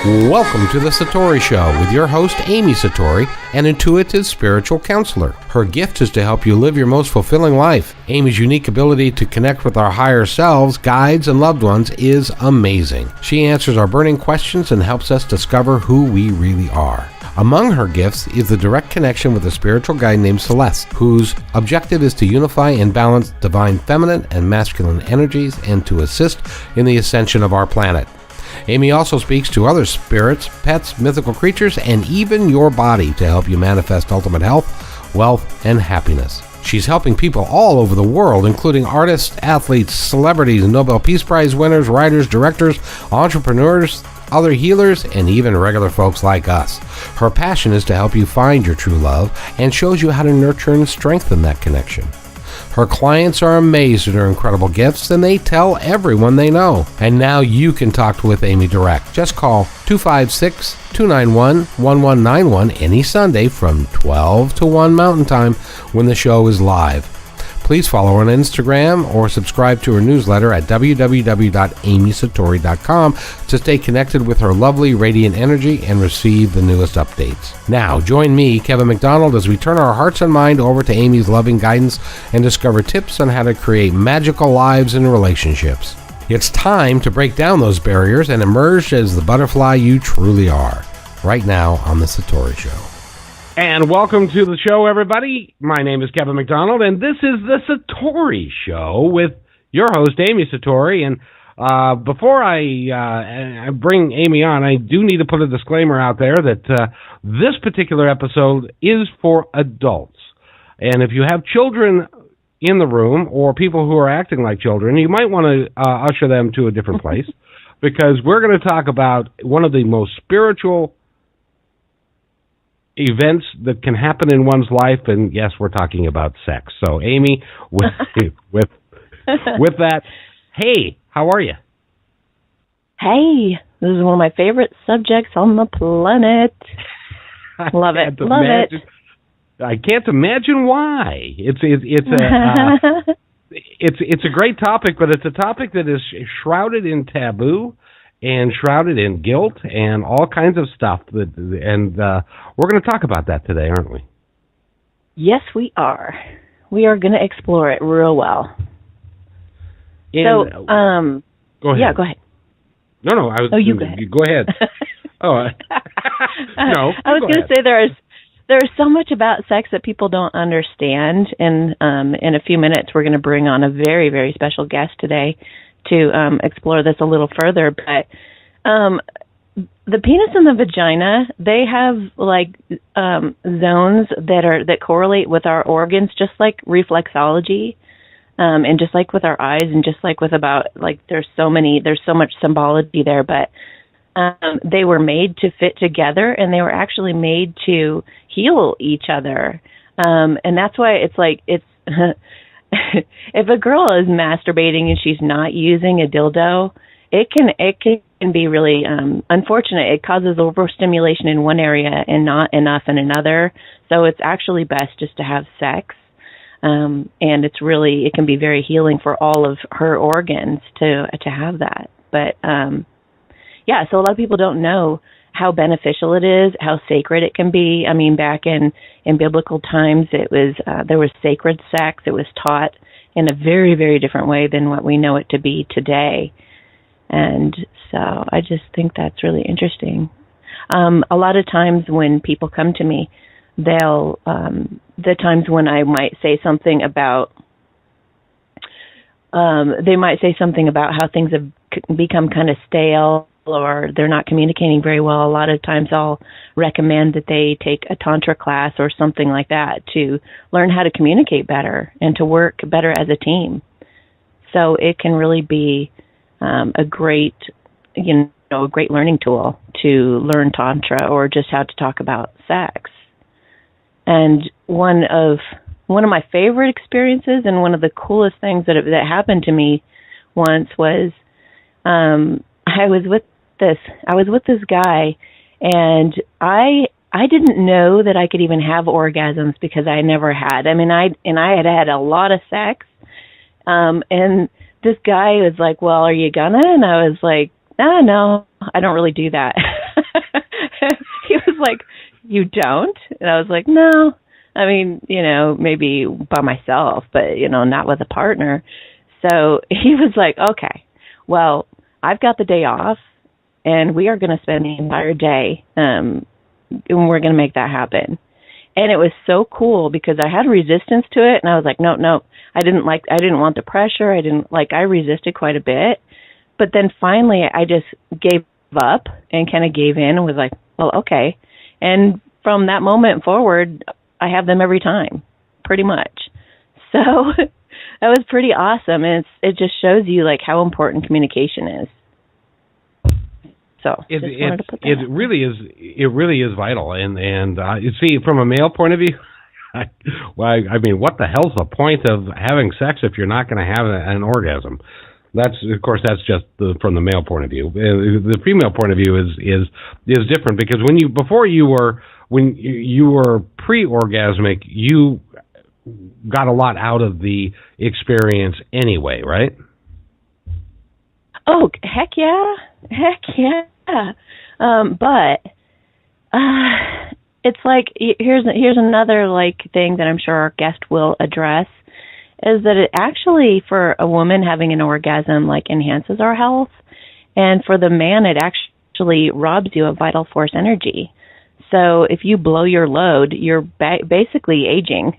Welcome to the Satori Show with your host, Amy Satori, an intuitive spiritual counselor. Her gift is to help you live your most fulfilling life. Amy's unique ability to connect with our higher selves, guides, and loved ones is amazing. She answers our burning questions and helps us discover who we really are. Among her gifts is the direct connection with a spiritual guide named Celeste, whose objective is to unify and balance divine feminine and masculine energies and to assist in the ascension of our planet. Amy also speaks to other spirits, pets, mythical creatures, and even your body to help you manifest ultimate health, wealth, and happiness. She's helping people all over the world, including artists, athletes, celebrities, Nobel Peace Prize winners, writers, directors, entrepreneurs, other healers, and even regular folks like us. Her passion is to help you find your true love and shows you how to nurture and strengthen that connection. Her clients are amazed at her incredible gifts, and they tell everyone they know. And now you can talk with Amy direct. Just call 256-291-1191 any Sunday from 12 to 1 Mountain Time when the show is live. Please follow her on Instagram or subscribe to her newsletter at www.amysatori.com to stay connected with her lovely radiant energy and receive the newest updates. Now, join me, Kevin McDonald, as we turn our hearts and mind over to Amy's loving guidance and discover tips on how to create magical lives and relationships. It's time to break down those barriers and emerge as the butterfly you truly are. Right now on The Satori Show. And welcome to the show, everybody. My name is Kevin McDonald, and this is the Satori Show with your host, Amy Satori. And before I bring Amy on, I do need to put a disclaimer out there that this particular episode is for adults. And if you have children in the room or people who are acting like children, you might want to usher them to a different place because we're going to talk about one of the most spiritual events that can happen in one's life, and yes, we're talking about sex. So, Amy, with that, hey, how are you? Hey, this is one of my favorite subjects on the planet. Love it. I can't imagine why. It's a great topic, but it's a topic that is shrouded in taboo and shrouded in guilt and all kinds of stuff. We're going to talk about that today, aren't we? Yes, we are. We are going to explore it real well. Go ahead. Yeah, go ahead. No, you go ahead. Go ahead. No. I was going to say there is so much about sex that people don't understand, and in a few minutes we're going to bring on a very, very special guest today to explore this a little further. But the penis and the vagina, they have zones that correlate with our organs, just like reflexology, and just like with our eyes, and just like with there's so much symbology there. But they were made to fit together, and they were actually made to heal each other. And that's why it's if a girl is masturbating and she's not using a dildo, it can be really unfortunate. It causes overstimulation in one area and not enough in another. So it's actually best just to have sex. And it can be very healing for all of her organs to have that. But yeah, so a lot of people don't know how beneficial it is, how sacred it can be. I mean, back in biblical times, it was there was sacred sex. It was taught in a very, very different way than what we know it to be today. And so I just think that's really interesting. A lot of times when people come to me, the times when I might say something about, they might say something about how things have become kind of stale, or they're not communicating very well. A lot of times I'll recommend that they take a tantra class or something like that to learn how to communicate better and to work better as a team. So it can really be a great learning tool to learn tantra or just how to talk about sex. And one of my favorite experiences and one of the coolest things that happened to me once was I was with this guy, and I didn't know that I could even have orgasms because I never had. I mean, I had a lot of sex, and this guy was like, "Well, are you gonna?" And I was like, "No, I don't really do that." like, you don't? And I was like, no. I mean, maybe by myself, but, not with a partner. So he was like, okay, well, I've got the day off, and we are going to spend the entire day, and we're going to make that happen. And it was so cool because I had resistance to it, and I was like, no, I didn't want the pressure. I resisted quite a bit. But then finally I just gave up and kind of gave in and was like, well, okay. And from that moment forward, I have them every time, pretty much. So that was pretty awesome. And it just shows you like how important communication is. So it really is vital. And you see, from a male point of view, I mean, what the hell's the point of having sex if you're not going to have an orgasm? That's just from the male point of view. The female point of view is different because when you were pre-orgasmic, you got a lot out of the experience anyway, right? Oh, heck yeah. But it's like here's another like thing that I'm sure our guest will address. Is that it actually, for a woman having an orgasm, like enhances our health, and for the man, it actually robs you of vital force energy. So if you blow your load, you're basically aging.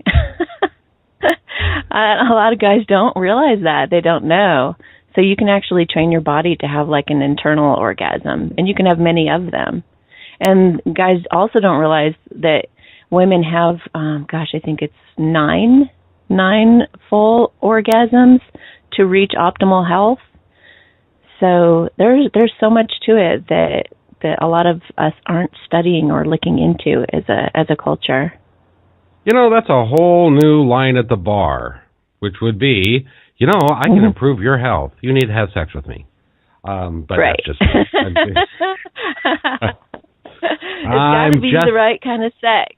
A lot of guys don't realize that. They don't know. So you can actually train your body to have like an internal orgasm, and you can have many of them. And guys also don't realize that women have, I think it's nine full orgasms to reach optimal health. So there's so much to it that a lot of us aren't studying or looking into as a culture. That's a whole new line at the bar, which would be, I can improve your health. You need to have sex with me. But right. That's just it's got to be the right kind of sex.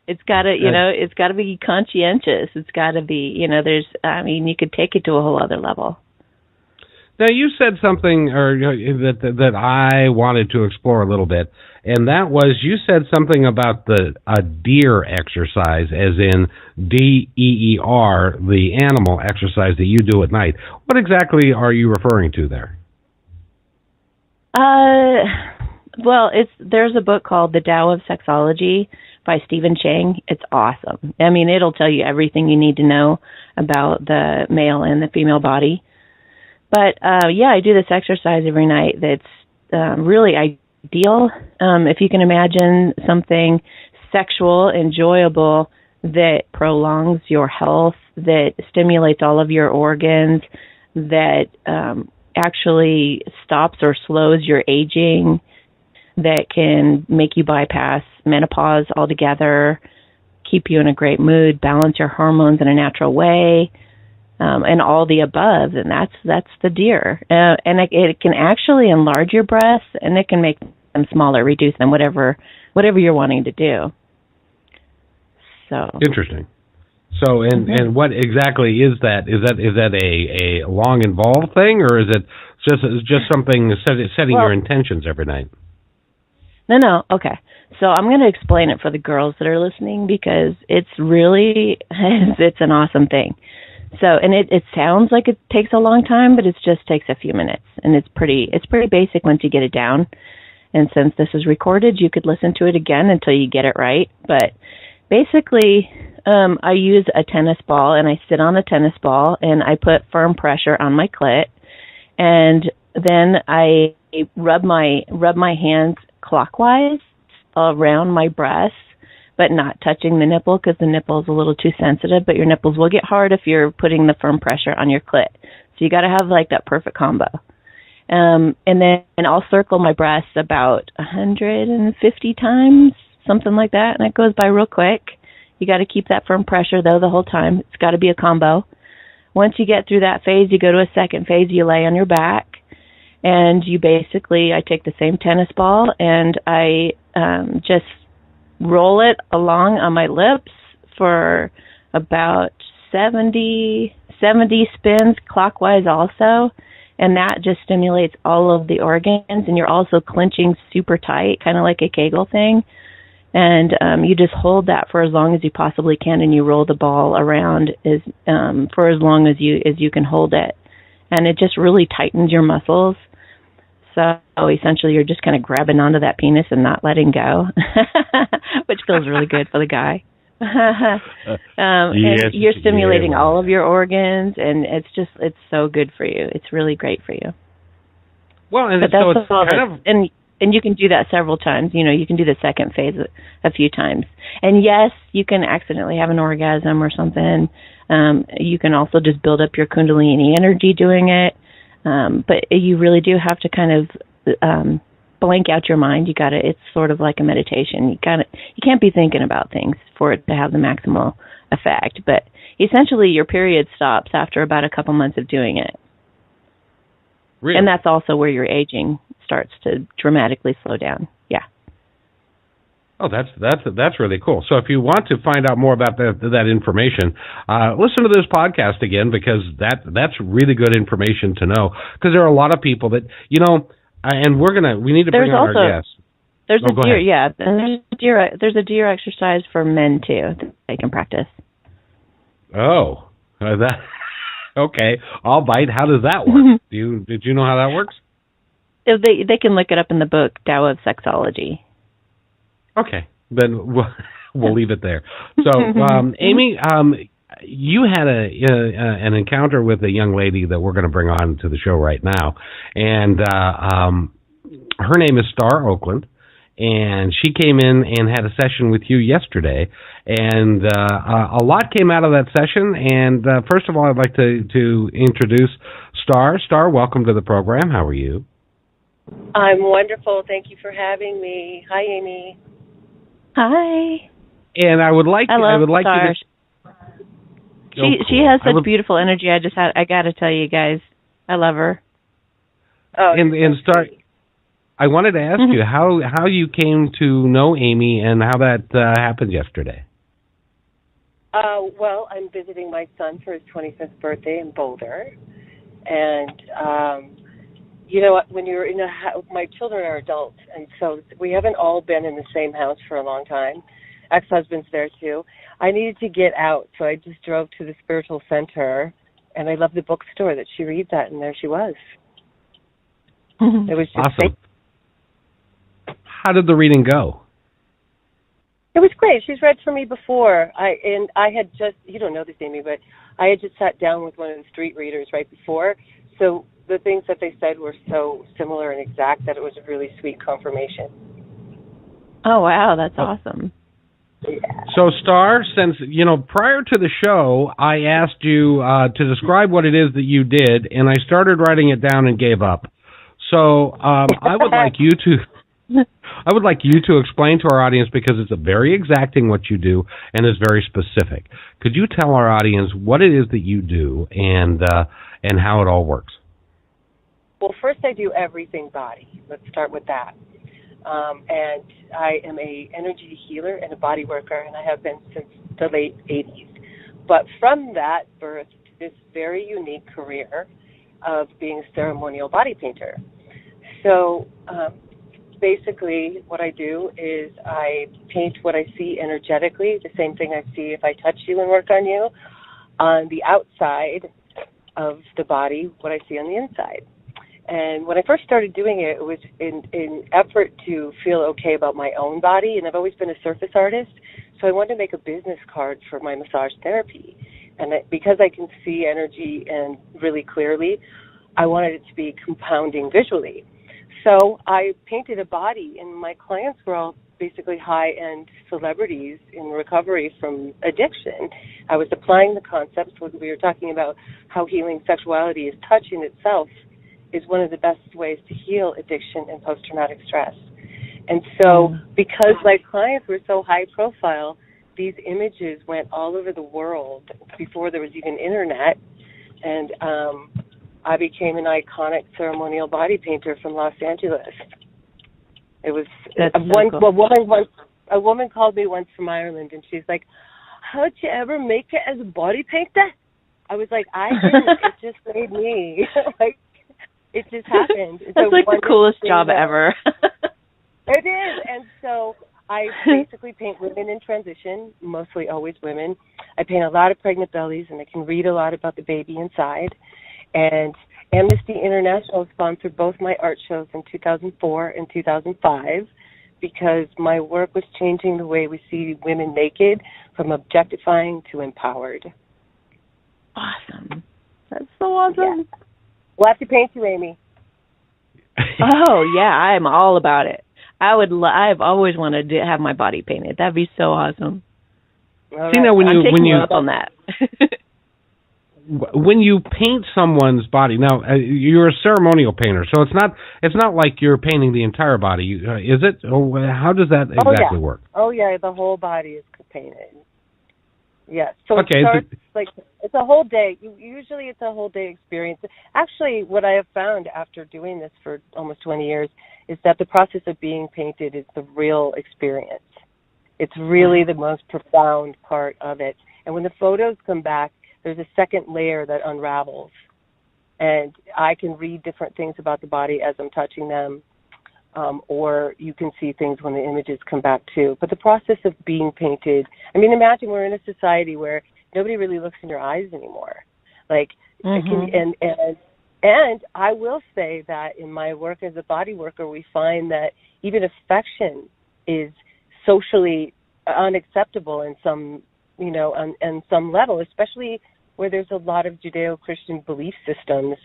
It's got to, it's got to be conscientious. It's got to be, you could take it to a whole other level. Now, you said something that I wanted to explore a little bit, and that was you said something about a deer exercise, as in DEER, the animal exercise that you do at night. What exactly are you referring to there? Well, there's a book called The Tao of Sexology by Stephen Chang. It's awesome. I mean, it'll tell you everything you need to know about the male and the female body. But, I do this exercise every night that's really ideal. If you can imagine something sexual, enjoyable, that prolongs your health, that stimulates all of your organs, that actually stops or slows your aging, that can make you bypass menopause altogether, keep you in a great mood, balance your hormones in a natural way, and all the above. And that's the deer. And it can actually enlarge your breasts, and it can make them smaller, reduce them, whatever you're wanting to do. So interesting. So, and what exactly is that? Is that a long involved thing, or is it just something setting your intentions every night? No. Okay. So I'm going to explain it for the girls that are listening because it's an awesome thing. So, and it sounds like it takes a long time, but it just takes a few minutes, and it's pretty basic once you get it down. And since this is recorded, you could listen to it again until you get it right. But basically, I use a tennis ball, and I sit on the tennis ball, and I put firm pressure on my clit, and then I rub my hands clockwise around my breasts, but not touching the nipple because the nipple is a little too sensitive, but your nipples will get hard if you're putting the firm pressure on your clit. So you got to have like that perfect combo. And then I'll circle my breasts about 150 times, something like that, and it goes by real quick. You got to keep that firm pressure, though, the whole time. It's got to be a combo. Once you get through that phase, you go to a second phase. You lay on your back, and I take the same tennis ball, and I just roll it along on my lips for about 70 spins clockwise also, and that just stimulates all of the organs, and you're also clenching super tight, kind of like a Kegel thing. And you just hold that for as long as you possibly can, and you roll the ball around for as long as you can hold it. And it just really tightens your muscles. So essentially you're just kind of grabbing onto that penis and not letting go, which feels really good for the guy. Yes, and you're stimulating all of your organs, and it's so good for you. It's really great for you. Well, and so it's kind of... And you can do that several times. You can do the second phase a few times. And yes, you can accidentally have an orgasm or something. You can also just build up your Kundalini energy doing it. But you really do have to kind of blank out your mind. It's sort of like a meditation. You can't be thinking about things for it to have the maximal effect. But essentially your period stops after about a couple months of doing it. Really? And that's also where your aging starts to dramatically slow down. Yeah. Oh, that's really cool. So if you want to find out more about that information, listen to this podcast again, because that's really good information to know. Because there are a lot of people that, and we need to bring on our guests. There's a deer, yeah. There's a deer exercise for men too that they can practice. Oh, okay. I'll bite. How does that work? Did you know how that works? They can look it up in the book Tao of Sexology. Okay, then we'll leave it there. So, Amy, you had an encounter with a young lady that we're going to bring on to the show right now, and her name is Star Oakland, and she came in and had a session with you yesterday, and a lot came out of that session. And first of all, I'd like to introduce Star. Star, welcome to the program. How are you? I'm wonderful. Thank you for having me. Hi, Amy. Hi. And I would like Star. you to... She has such beautiful energy. I got to tell you guys, I love her. Oh, and Star, I wanted to ask you how you came to know Amy and how that happened yesterday. Well, I'm visiting my son for his 25th birthday in Boulder, and when you're in a house, my children are adults, and so we haven't all been in the same house for a long time. Ex-husband's there too. I needed to get out, so I just drove to the spiritual center, and I love the bookstore that she reads at, and there she was. It was just awesome. How did the reading go? It was great. She's read for me before. I had just, you don't know this, Amy, but I had just sat down with one of the street readers right before, so the things that they said were so similar and exact that it was a really sweet confirmation. Oh, wow. That's awesome. Yeah. So, Star, since, prior to the show, I asked you to describe what it is that you did, and I started writing it down and gave up. So, I would like you to explain to our audience, because it's very exacting what you do and is very specific. Could you tell our audience what it is that you do and how it all works? Well, first I do everything body. Let's start with that. And I am a energy healer and a body worker, and I have been since the late 80s. But from that birthed this very unique career of being a ceremonial body painter. So basically what I do is I paint what I see energetically, the same thing I see if I touch you and work on you, on the outside of the body, what I see on the inside. And when I first started doing it, it was in effort to feel okay about my own body, and I've always been a surface artist, so I wanted to make a business card for my massage therapy. And because I can see energy and really clearly, I wanted it to be compounding visually. So I painted a body, and my clients were all basically high-end celebrities in recovery from addiction. I was applying the concepts when we were talking about how healing sexuality is touching itself is one of the best ways to heal addiction and post-traumatic stress. And so because my clients were so high profile, these images went all over the world before there was even internet. And I became an iconic ceremonial body painter from Los Angeles. It was a woman called me once from Ireland, and she's like, "How'd you ever make it as a body painter?" I was like, "I didn't. It just made me." It just happened. That's like the coolest job ever. It is. And so I basically paint women in transition, mostly always women. I paint a lot of pregnant bellies, and I can read a lot about the baby inside. And Amnesty International sponsored both my art shows in 2004 and 2005 because my work was changing the way we see women naked from objectifying to empowered. Awesome. That's so awesome. Yeah. We'll have to paint you, Amy. Oh, yeah, I'm all about it. I've always wanted to have my body painted. That'd be so awesome. All See, right. now I'm taking you up on that. When you paint someone's body, now you're a ceremonial painter, so it's not like you're painting the entire body, is it? Or how does that exactly work? Oh yeah, the whole body is painted. Yeah. So okay, it starts, it's a whole day. Usually it's a whole day experience. Actually, what I have found after doing this for almost 20 years is that the process of being painted is the real experience. It's really the most profound part of it. And when the photos come back, there's a second layer that unravels. And I can read different things about the body as I'm touching them, or you can see things when the images come back too. But the process of being painted, I mean, imagine we're in a society where nobody really looks in your eyes anymore. Like, and I will say that in my work as a body worker, we find that even affection is socially unacceptable in some, on some level, especially where there's a lot of Judeo-Christian belief systems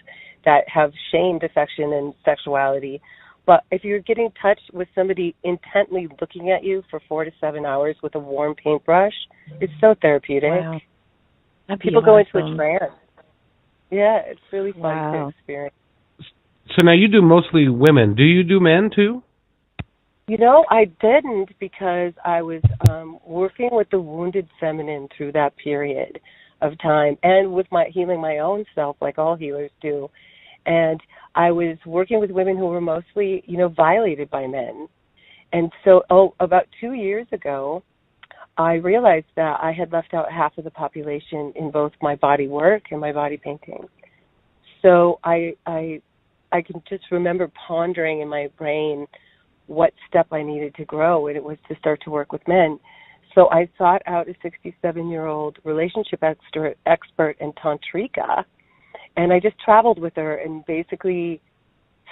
that have shamed affection and sexuality. But if you're getting touched with somebody intently looking at you for 4 to 7 hours with a warm paintbrush, it's so therapeutic. Wow. People go into a trance. Yeah, it's really fun to experience. So now you do mostly women. Do you do men too? I didn't because I was working with the wounded feminine through that period of time and with my healing my own self like all healers do. And I was working with women who were mostly, violated by men. And so about 2 years ago, I realized that I had left out half of the population in both my body work and my body painting. So I can just remember pondering in my brain what step I needed to grow, and it was to start to work with men. So I sought out a 67-year-old relationship expert in Tantrika, and I just traveled with her and basically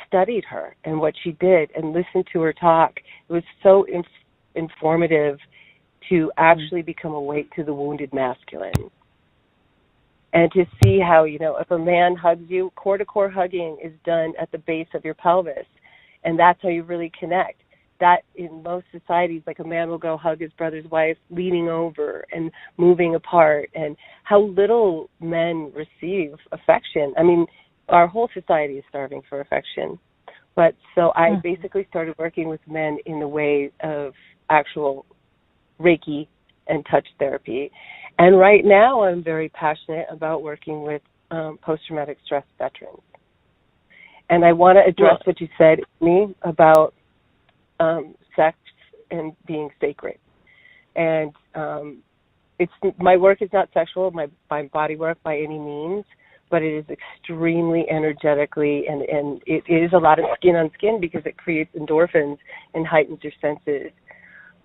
studied her and what she did and listened to her talk. It was so informative to actually become awake to the wounded masculine. And to see how, if a man hugs you, core-to-core hugging is done at the base of your pelvis. And that's how you really connect. That in most societies, like a man will go hug his brother's wife, leaning over and moving apart, and how little men receive affection. I mean, our whole society is starving for affection. But so I basically started working with men in the way of actual Reiki and touch therapy. And right now I'm very passionate about working with post-traumatic stress veterans. And I want to address what you said, me, about sex and being sacred. And my work is not sexual, my body work by any means, but it is extremely energetically, and it is a lot of skin on skin because it creates endorphins and heightens your senses.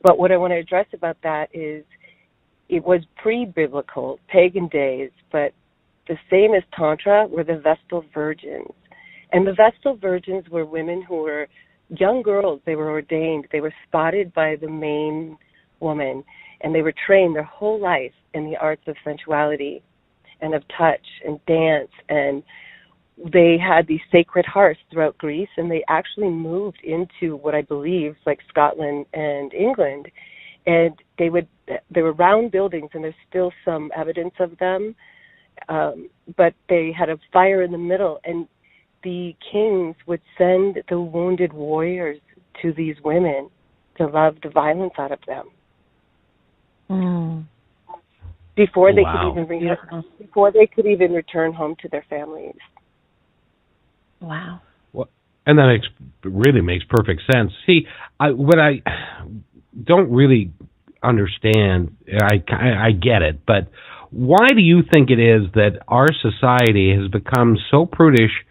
But what I want to address about that is it was pre-biblical, pagan days, but the same as Tantra were the Vestal Virgins. And the Vestal Virgins were women who were young girls. They were ordained. They were spotted by the main woman, and they were trained their whole life in the arts of sensuality and of touch and dance. And they had these sacred hearths throughout Greece, and they actually moved into what I believe like Scotland and England. And they were round buildings, and there's still some evidence of them, but they had a fire in the middle, and the kings would send the wounded warriors to these women to love the violence out of them. Before they could even return home to their families. Wow. Well, and that really makes perfect sense. See, what I don't really understand, I get it, but why do you think it is that our society has become so prudish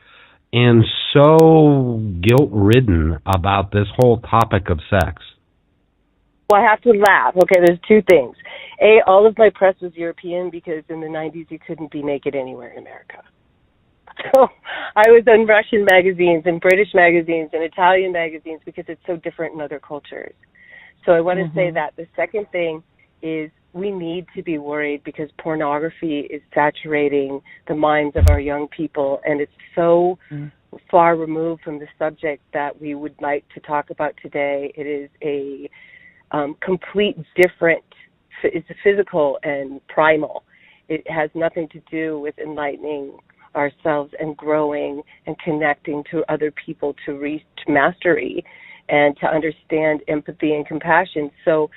and so guilt-ridden about this whole topic of sex? Well, I have to laugh. Okay, there's two things. A, all of my press was European because in the 90s you couldn't be naked anywhere in America. So I was in Russian magazines and British magazines and Italian magazines because it's so different in other cultures. So I want to say that. The second thing is we need to be worried because pornography is saturating the minds of our young people, and it's so far removed from the subject that we would like to talk about today. It is a complete different, it's physical and primal. It has nothing to do with enlightening ourselves and growing and connecting to other people to reach mastery and to understand empathy and compassion. So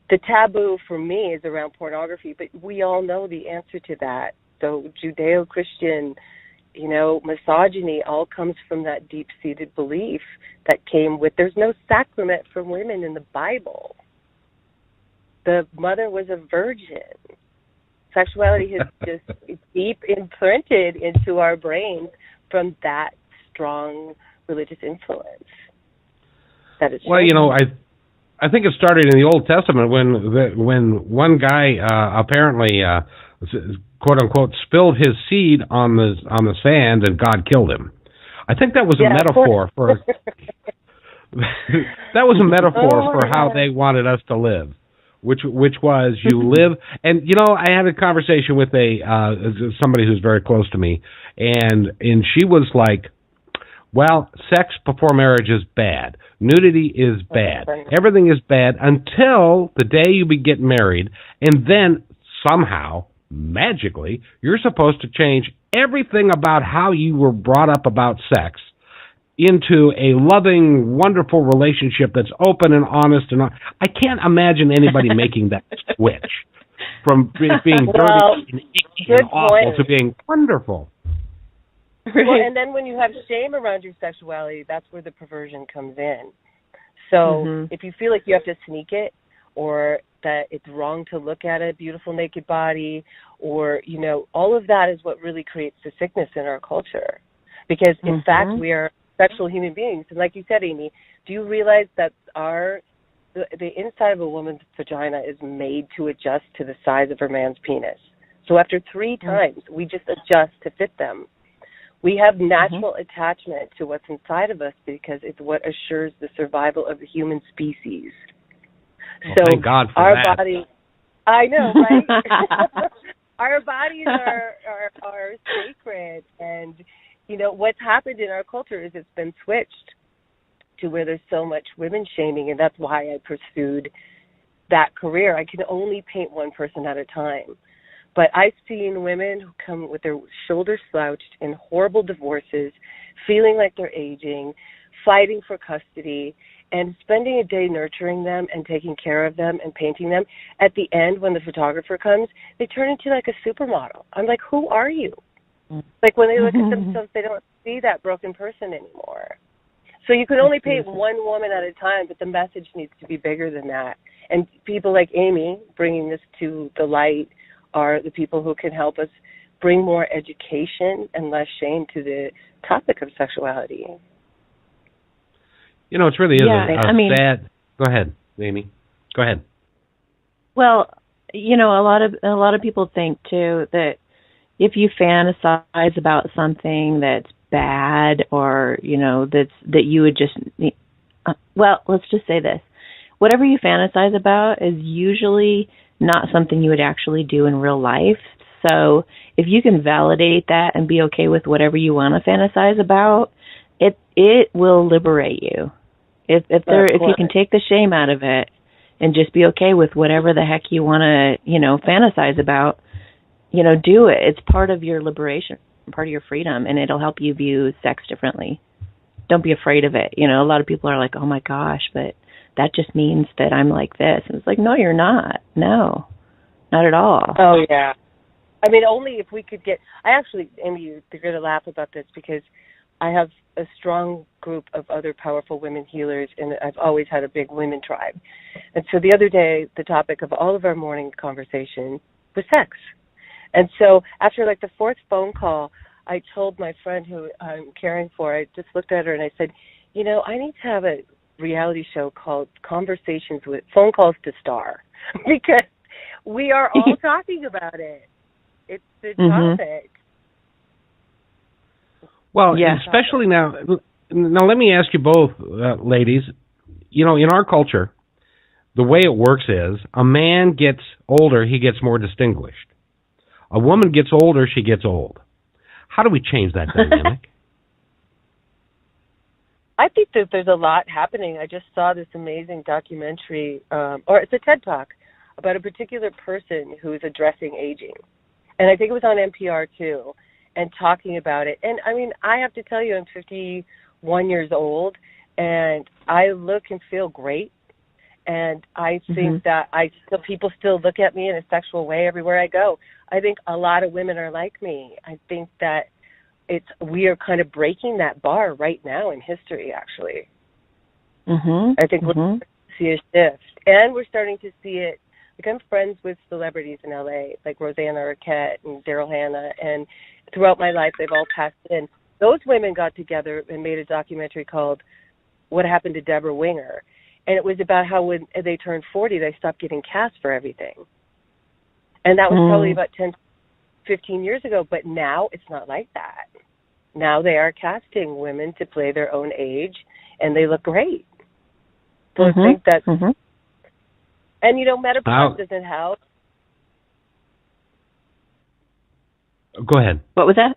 the taboo for me is around pornography, but we all know the answer to that. So Judeo-Christian, misogyny all comes from that deep-seated belief that came with, there's no sacrament for women in the Bible. The mother was a virgin. Sexuality has just deep imprinted into our brains from that strong religious influence. That is well, I think it started in the Old Testament when one guy apparently quote unquote spilled his seed on the sand and God killed him. I think that was a metaphor for that was a metaphor for how they wanted us to live. Which was you live, and I had a conversation with somebody who's very close to me, and she was like, well, sex before marriage is bad. Nudity is bad. Everything is bad until the day you get married, and then somehow, magically, you're supposed to change everything about how you were brought up about sex into a loving, wonderful relationship that's open and honest. And I can't imagine anybody making that switch from being dirty and icky and awful to being wonderful. Well, and then when you have shame around your sexuality, that's where the perversion comes in. So if you feel like you have to sneak it, or that it's wrong to look at a beautiful naked body, or, all of that is what really creates the sickness in our culture. Because, in fact, we are sexual human beings. And like you said, Amy, do you realize that the inside of a woman's vagina is made to adjust to the size of her man's penis? So after 3 times, we just adjust to fit them. We have natural attachment to what's inside of us because it's what assures the survival of the human species. Well, so thank God for our that. body, I know, right? Our bodies are sacred, and what's happened in our culture is it's been switched to where there's so much women shaming, and that's why I pursued that career. I can only paint one person at a time. But I've seen women who come with their shoulders slouched in horrible divorces, feeling like they're aging, fighting for custody, and spending a day nurturing them and taking care of them and painting them. At the end, when the photographer comes, they turn into like a supermodel. I'm like, who are you? Like when they look at themselves, they don't see that broken person anymore. So you can only paint one woman at a time, but the message needs to be bigger than that. And people like Amy bringing this to the light are the people who can help us bring more education and less shame to the topic of sexuality. It really is sad. Go ahead, Amy. Go ahead. Well, a lot of people think too that if you fantasize about something that's bad or that you would just let's just say this: whatever you fantasize about is usually not something you would actually do in real life. So if you can validate that and be okay with whatever you want to fantasize about, it will liberate you. If you can take the shame out of it and just be okay with whatever the heck you want to, fantasize about, do it. It's part of your liberation, part of your freedom, and it'll help you view sex differently. Don't be afraid of it. A lot of people are like, oh my gosh, but that just means that I'm like this. And it's like, no, you're not. No, not at all. Oh, yeah. I mean, only if we could get... Amy, you're going to laugh about this because I have a strong group of other powerful women healers, and I've always had a big women tribe. And so the other day, the topic of all of our morning conversation was sex. And so after like the 4th phone call, I told my friend who I'm caring for, I just looked at her and I said, I need to have a reality show called Phone Calls to Star because we are all talking about it. It's the topic. Well, especially now. Now, let me ask you both, ladies. You know, in our culture, the way it works is a man gets older, he gets more distinguished. A woman gets older, she gets old. How do we change that dynamic? I think that there's a lot happening. I just saw this amazing documentary, or it's a TED Talk, about a particular person who is addressing aging. And I think it was on NPR too, and talking about it. And I mean, I have to tell you, I'm 51 years old, and I look and feel great. And I think that people still look at me in a sexual way everywhere I go. I think a lot of women are like me. I think that we are kind of breaking that bar right now in history, actually. I think we're starting to see a shift. And we're starting to see it. Like, I'm friends with celebrities in LA, like Rosanna Arquette and Daryl Hannah, and throughout my life, they've all passed in. Those women got together and made a documentary called What Happened to Deborah Winger. And it was about how when they turned 40, they stopped getting cast for everything. And that was probably about 10, 15 years ago. But now it's not like that. Now they are casting women to play their own age, and they look great. So I think that... And, you know, menopause doesn't help. Go ahead. What was that?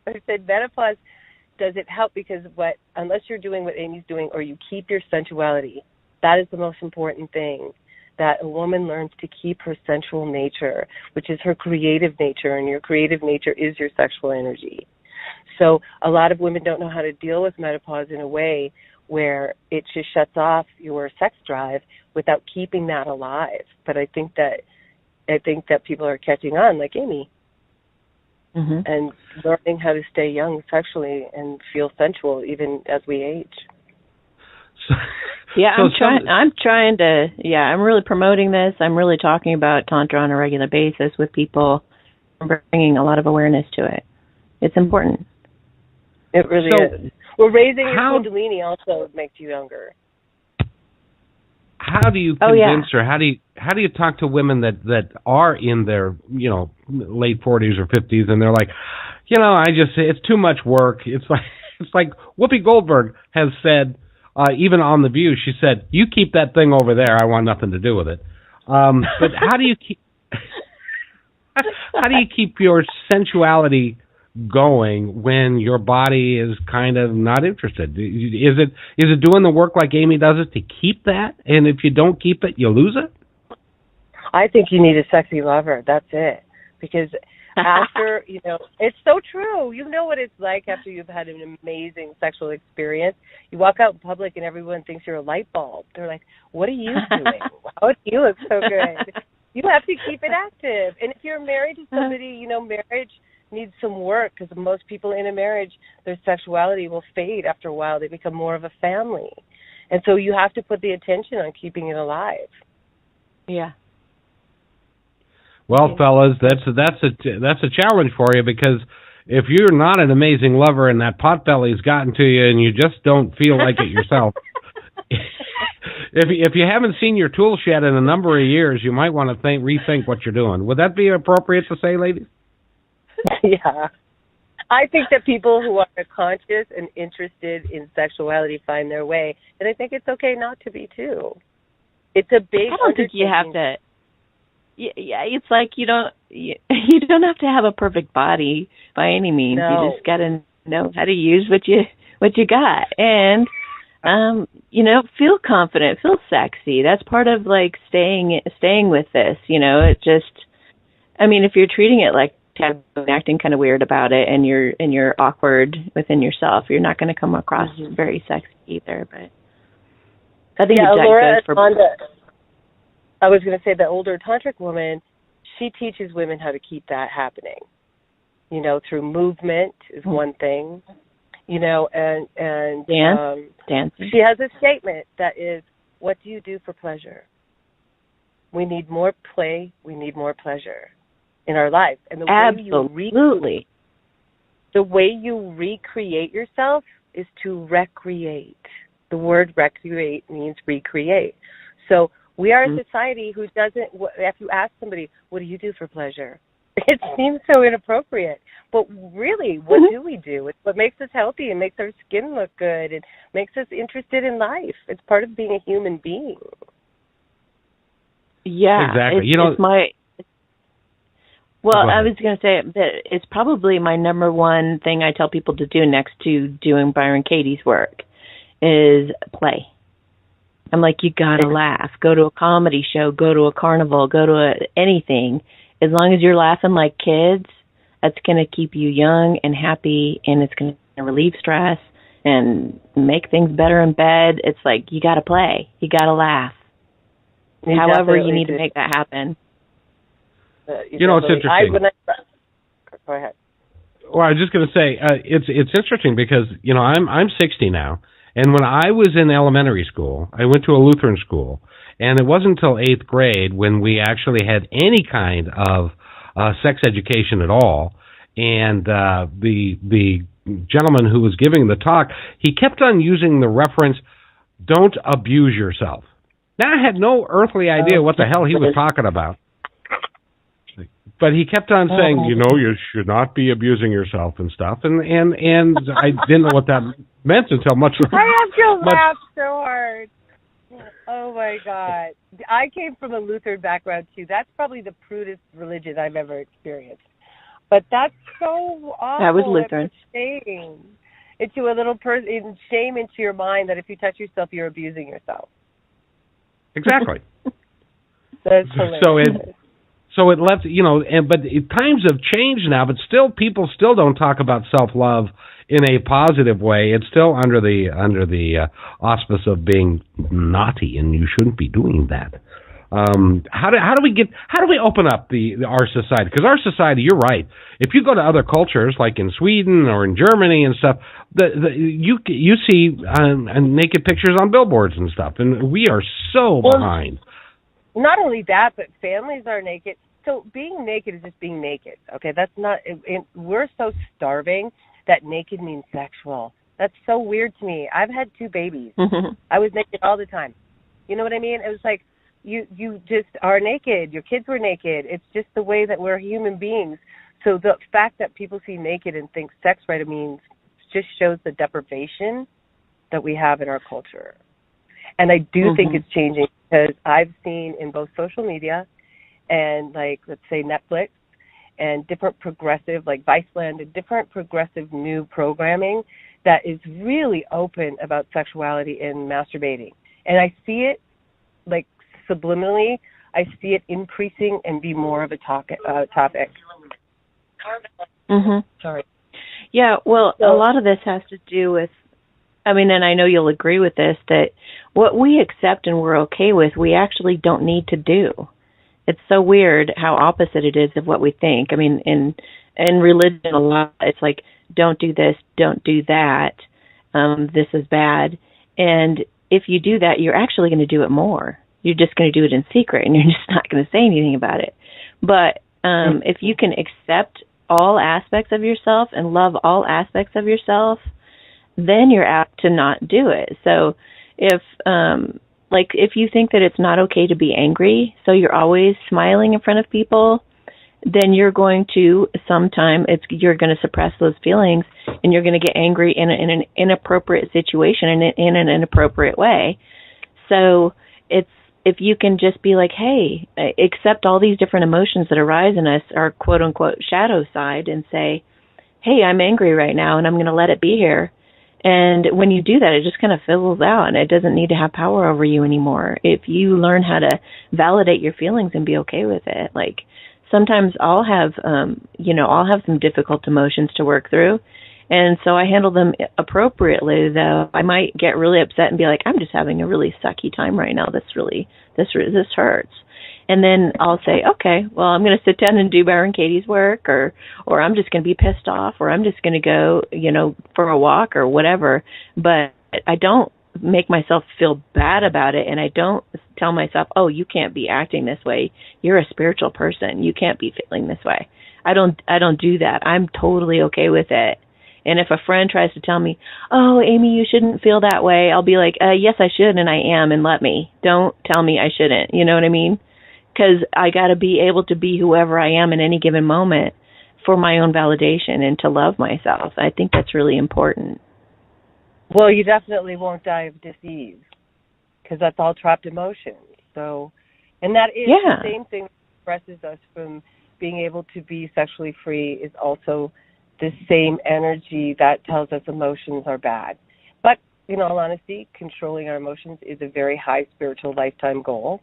I said menopause doesn't help because unless you're doing what Amy's doing or you keep your sensuality, that is the most important thing, that a woman learns to keep her sensual nature, which is her creative nature, and your creative nature is your sexual energy. So a lot of women don't know how to deal with menopause in a way where it just shuts off your sex drive without keeping that alive. But I think that people are catching on, like Amy, and learning how to stay young sexually and feel sensual even as we age. I'm really promoting this. I'm really talking about Tantra on a regular basis with people, bringing a lot of awareness to it. It's important. It really is. Well, raising your Kundalini also makes you younger. How do you convince her? How do you talk to women that are in their, you know, late 40s or 50s, and they're like, you know, it's too much work. It's like Whoopi Goldberg has said, even on The View, she said, "You keep that thing over there. I want nothing to do with it." But how do you keep your sensuality going when your body is kind of not interested? Is it doing the work like Amy does it to keep that? And if you don't keep it, you lose it? I think you need a sexy lover. That's it. Because after, you know, it's so true. You know what it's like after you've had an amazing sexual experience. You walk out in public and everyone thinks you're a light bulb. They're like, what are you doing? How do you look so good? You have to keep it active. And if you're married to somebody, you know, marriage needs some work, because most people in a marriage, their sexuality will fade after a while. They become more of a family. And so you have to put the attention on keeping it alive. Yeah. Well, fellas, that's a challenge for you, because if you're not an amazing lover and that potbelly's gotten to you and you just don't feel like it yourself, if you haven't seen your tool shed in a number of years, you might want to rethink what you're doing. Would that be appropriate to say, ladies? Yeah. I think that people who are conscious and interested in sexuality find their way, and I think it's okay not to be too. It's a big. I don't think you have to. Yeah, it's like you don't have to have a perfect body by any means. No. You just got to know how to use what you got, and you know, feel confident, feel sexy. That's part of like staying with this. You know, it just. I mean, if you're treating it like acting kind of weird about it, and you're awkward within yourself, you're not going to come across very sexy either. But I think Laura Amanda, I was going to say the older tantric woman, she teaches women how to keep that happening. You know, through movement is one thing. You know, and dancing. She has a statement that is, "What do you do for pleasure? We need more play. We need more pleasure in our life." And the way you recreate yourself is to recreate. The the word recreate means recreate. So we are a society who doesn't, if you ask somebody, what do you do for pleasure? It seems so inappropriate. But really, what do we do? It's what makes us healthy and makes our skin look good and makes us interested in life. It's part of being a human being. Yeah, exactly. I was going to say that it's probably my number one thing I tell people to do next to doing Byron Katie's work is play. I'm like, you got to laugh. Go to a comedy show, go to a carnival, go to anything. As long as you're laughing like kids, that's going to keep you young and happy, and it's going to relieve stress and make things better in bed. It's like, you got to play. You got to laugh. However you need to make that happen. It's interesting. Go ahead. Well, I was just going to say, it's interesting because, I'm 60 now, and when I was in elementary school, I went to a Lutheran school, and it wasn't until 8th grade when we actually had any kind of sex education at all, and the gentleman who was giving the talk, he kept on using the reference, don't abuse yourself. Now, I had no earthly idea what the hell he was talking about. But he kept on saying, you should not be abusing yourself and stuff, and I didn't know what that meant until much. I have to laugh so hard. Oh my God! I came from a Lutheran background too. That's probably the prudest religion I've ever experienced. But that's so awful. That was Lutheran. Shame into a little person, shame into your mind that if you touch yourself, you're abusing yourself. Exactly. That's hilarious. So it lets, but times have changed now, but still people still don't talk about self-love in a positive way. It's still under the auspice of being naughty, and you shouldn't be doing that. How do we open up our society? Because our society, you're right. If you go to other cultures like in Sweden or in Germany and stuff, you see naked pictures on billboards and stuff, and we are so behind. Not only that, but families are naked. So being naked is just being naked. Okay, that's not. We're so starving that naked means sexual. That's so weird to me. I've had 2 babies. I was naked all the time. You know what I mean? It was like you just are naked. Your kids were naked. It's just the way that we're human beings. So the fact that people see naked and think sex right means just shows the deprivation that we have in our culture. And I do think it's changing because I've seen in both social media and, like, let's say Netflix and different progressive, like Viceland, and different progressive new programming that is really open about sexuality and masturbating. And I see it, like, subliminally, I see it increasing and be more of a topic. Sorry. Yeah, well, a lot of this has to do with, and I know you'll agree with this, that what we accept and we're okay with, we actually don't need to do. It's so weird how opposite it is of what we think. In religion, a lot, it's like, don't do this, don't do that, this is bad. And if you do that, you're actually going to do it more. You're just going to do it in secret, and you're just not going to say anything about it. But if you can accept all aspects of yourself and love all aspects of yourself, then you're apt to not do it. So if you think that it's not okay to be angry, so you're always smiling in front of people, then you're going to you're going to suppress those feelings, and you're going to get angry in an inappropriate situation and in an inappropriate way. So if you can just be like, hey, accept all these different emotions that arise in us, our quote unquote shadow side, and say, hey, I'm angry right now, and I'm going to let it be here. And when you do that, it just kind of fizzles out, and it doesn't need to have power over you anymore. If you learn how to validate your feelings and be okay with it, like sometimes I'll have some difficult emotions to work through, and so I handle them appropriately. Though I might get really upset and be like, I'm just having a really sucky time right now. This hurts. And then I'll say, okay, well, I'm going to sit down and do Byron Katie's work, or I'm just going to be pissed off, or I'm just going to go, for a walk or whatever. But I don't make myself feel bad about it, and I don't tell myself, oh, you can't be acting this way. You're a spiritual person. You can't be feeling this way. I don't do that. I'm totally okay with it. And if a friend tries to tell me, oh, Amy, you shouldn't feel that way, I'll be like, yes, I should, and I am, and let me. Don't tell me I shouldn't. You know what I mean? Because I got to be able to be whoever I am in any given moment for my own validation and to love myself. I think that's really important. Well, you definitely won't die of disease because that's all trapped emotions. So, and that is the same thing that expresses us from being able to be sexually free is also the same energy that tells us emotions are bad. But in all honesty, controlling our emotions is a very high spiritual lifetime goal.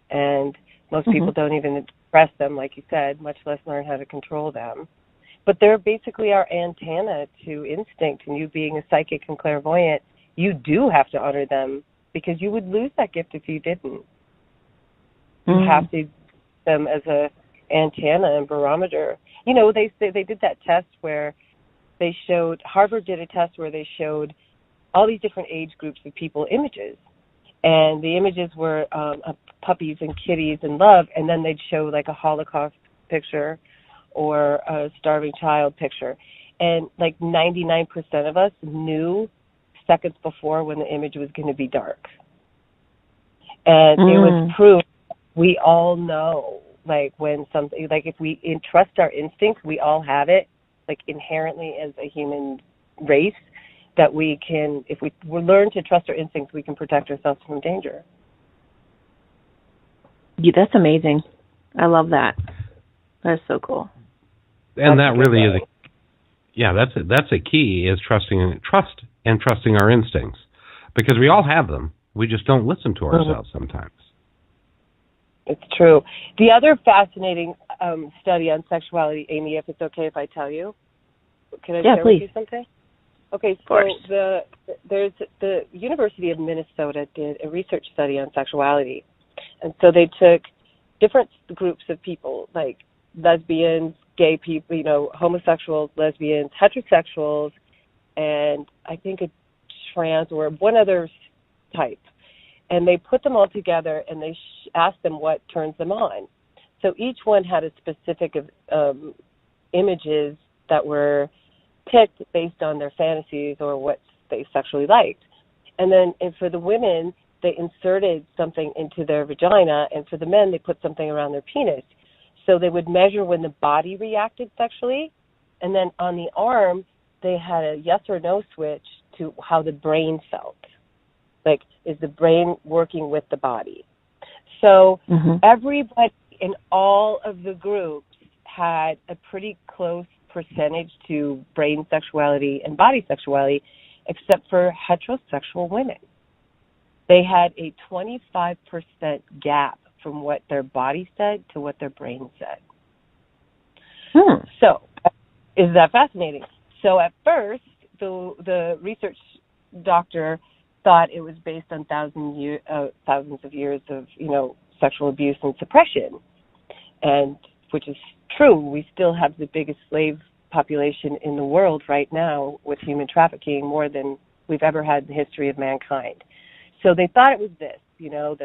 And most people don't even express them, like you said, much less learn how to control them. But they're basically our antenna to instinct. And you being a psychic and clairvoyant, you do have to honor them because you would lose that gift if you didn't. You have to use them as a antenna and barometer. You know, they did that test where they showed, Harvard did a test where they showed all these different age groups of people images. And the images were puppies and kitties and love, and then they'd show like a Holocaust picture or a starving child picture. And like 99% of us knew seconds before when the image was going to be dark. And it was proof. We all know, like when something, like if we trust our instincts, we all have it, like inherently as a human race, that we can, if we learn to trust our instincts, we can protect ourselves from danger. Yeah, that's amazing. I love that. That's so cool. And that really is that's a key is trusting our instincts, because we all have them. We just don't listen to ourselves sometimes. It's true. The other fascinating study on sexuality, Amy, if it's okay if I tell you, can I share with you something? Okay, so there's the University of Minnesota did a research study on sexuality, and so they took different groups of people, like lesbians, gay people, you know, homosexuals, lesbians, heterosexuals, and I think a trans or one other type. And they put them all together and they asked them what turns them on. So each one had a specific images that were picked based on their fantasies or what they sexually liked. And then for the women, they inserted something into their vagina, and for the men, they put something around their penis. So they would measure when the body reacted sexually, and then on the arm, they had a yes or no switch to how the brain felt. Like, is the brain working with the body? So everybody in all of the groups had a pretty close percentage to brain sexuality and body sexuality, except for heterosexual women. They had a 25% gap from what their body said to what their brain said. So, is that fascinating? So at first, the research doctor thought it was based on thousands of years of, you know, sexual abuse and suppression, and which is true. We still have the biggest slave population in the world right now with human trafficking, more than we've ever had in the history of mankind. So they thought it was this, you know,